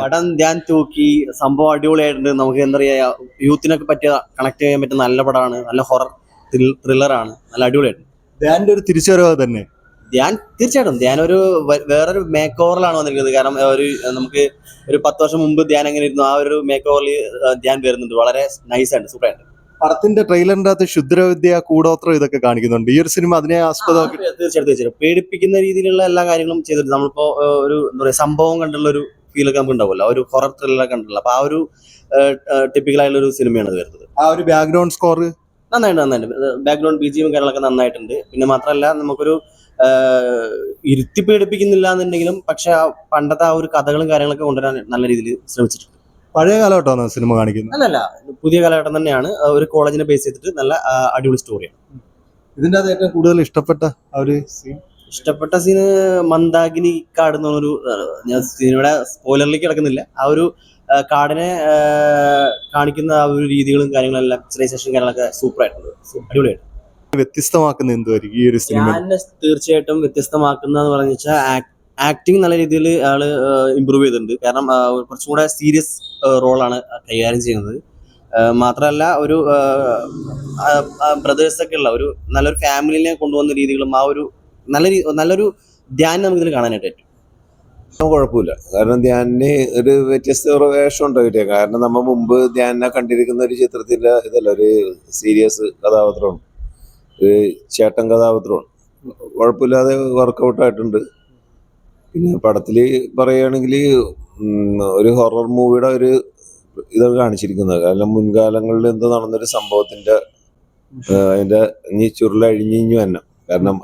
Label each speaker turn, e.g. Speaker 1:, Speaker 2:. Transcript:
Speaker 1: പടം ധ്യാൻ തൂക്കി സംഭവം അടിപൊളിയായിട്ടുണ്ട്. നമുക്ക് എന്താ പറയാ, യൂത്തിനൊക്കെ പറ്റിയ കണക്ട് ചെയ്യാൻ പറ്റിയ നല്ല പടമാണ്. നല്ല ഹൊറർ ത്രില്ലറാണ്. നല്ല അടിപൊളിയായിട്ടുണ്ട്.
Speaker 2: ധ്യാന്റെ ഒരു തിരിച്ചുവരവ് തന്നെ.
Speaker 1: ധ്യാൻ തീർച്ചയായിട്ടും ധ്യാൻ ഒരു വേറൊരു മേക്ക് ഓവറിലാണ് വന്നിരിക്കുന്നത്. കാരണം നമുക്ക് ഒരു 10 വർഷം മുമ്പ് ധ്യാൻ എങ്ങനെ ഇരുന്നു, ആ ഒരു മേക്ക് ഓവറിൽ ധ്യാൻ വരുന്നുണ്ട്. വളരെ നൈസായിട്ട് സൂപ്പറായിട്ട്.
Speaker 2: പടത്തിന്റെ ട്രെയിലറിന്റെ അകത്ത് ക്ഷുദ്രവിദ്യ, കൂടോത്രം ഇതൊക്കെ കാണിക്കുന്നുണ്ട്. ഈ ഒരു സിനിമ അതിനെ ആസ്പദമാക്കി
Speaker 1: തീർച്ചയായിട്ടും പേടിപ്പിക്കുന്ന രീതിയിലുള്ള എല്ലാ കാര്യങ്ങളും ചെയ്തിട്ടുണ്ട്. നമ്മളിപ്പോ ഒരു എന്താ പറയാ, സംഭവം കണ്ടുള്ള ഒരു ഫീലൊക്കെ നമുക്ക് ഉണ്ടാവില്ല, ഒരു ഹൊറർ ത്രില്ലറൊക്കെ കണ്ടുള്ള. അപ്പൊ ആ ഒരു ടിപ്പിക്കൽ ആയിട്ടുള്ള ഒരു സിനിമയാണ് ഇത് വരുന്നത്.
Speaker 2: ആ ഒരു ബാക്ക്ഗ്രൗണ്ട് സ്കോർ
Speaker 1: നന്നായിട്ട് ബാക്ക്ഗ്രൗണ്ട് BGM കാര്യങ്ങളൊക്കെ നന്നായിട്ടുണ്ട്. പിന്നെ മാത്രമല്ല, നമുക്കൊരു ഇരുത്തി പേടിപ്പിക്കുന്നില്ല എന്നുണ്ടെങ്കിലും, പക്ഷെ പണ്ടത്തെ ആ ഒരു കഥകളും കാര്യങ്ങളൊക്കെ കൊണ്ടുവരാൻ നല്ല രീതിയിൽ ശ്രമിച്ചിട്ടുണ്ട്.
Speaker 2: പഴയ കാലഘട്ടമാണ് സിനിമ കാണിക്കുന്നത്.
Speaker 1: അല്ലല്ല, പുതിയ കാലഘട്ടം തന്നെയാണ്. ഒരു കോളേജിനെ ബേസ് ചെയ്തിട്ട് നല്ല അടിപൊളി സ്റ്റോറിയാണ്.
Speaker 2: ഇതിന്റെ അകത്ത് ഏറ്റവും കൂടുതൽ ഇഷ്ടപ്പെട്ട ആ ഒരു സീൻ?
Speaker 1: ഇഷ്ടപ്പെട്ട സീന് മന്ദാകിനി കാട് എന്ന് പറഞ്ഞൊരു, ഞാൻ സിനിമയുടെ സ്പോയിലറിലേക്ക് കിടക്കുന്നില്ല, ആ ഒരു കാടിനെ കാണിക്കുന്ന ആ ഒരു രീതികളും കാര്യങ്ങളെല്ലാം, പിക്ചറൈസേഷൻ കാര്യങ്ങളൊക്കെ സൂപ്പറായിട്ടുണ്ട്, അടിപൊളിയായിട്ട്.
Speaker 2: വ്യത്യസ്തമാക്കുന്ന എന്തുമായിരിക്കും ഈ ഒരു സിനിമ?
Speaker 1: ഞാൻ തീർച്ചയായിട്ടും വ്യത്യസ്തമാക്കുന്ന പറഞ്ഞു വെച്ചാൽ ആക്ടിങ് നല്ല രീതിയിൽ ആള് ഇമ്പ്രൂവ് ചെയ്തിട്ടുണ്ട്. കാരണം കുറച്ചും കൂടെ സീരിയസ് റോളാണ് കൈകാര്യം ചെയ്യുന്നത്. മാത്രമല്ല, ഒരു ബ്രദേഴ്സൊക്കെ ഉള്ള ഒരു നല്ലൊരു ഫാമിലിനെ കൊണ്ടുവന്ന രീതികളും, ആ ഒരു നല്ലൊരു ധ്യാനം നമുക്ക് ഇതിൽ കാണാനായിട്ട് പറ്റും.
Speaker 3: കുഴപ്പമില്ല. കാരണം ധ്യാനിന് ഒരു വ്യത്യസ്ത വേഷം ഉണ്ടായിട്ടേ. കാരണം നമ്മൾ മുമ്പ് ധ്യാനിനെ കണ്ടിരിക്കുന്ന ഒരു ചിത്രത്തിന്റെ ഇതല്ല, ഒരു സീരിയസ് കഥാപാത്രമാണ്, ഒരു ചേട്ടൻ കഥാപാത്രമാണ്. കുഴപ്പമില്ലാതെ വർക്കൗട്ടായിട്ടുണ്ട്. പിന്നെ പടത്തിൽ പറയുകയാണെങ്കിൽ ഒരു ഹൊറർ മൂവിയുടെ ഒരു ഇതാണ് കാണിച്ചിരിക്കുന്നത്. കാരണം മുൻകാലങ്ങളിൽ എന്തോ നടന്നൊരു സംഭവത്തിന്റെ അതിന്റെ ഇനി ചുരുളഴിഞ്ഞു തന്നെ. കാരണം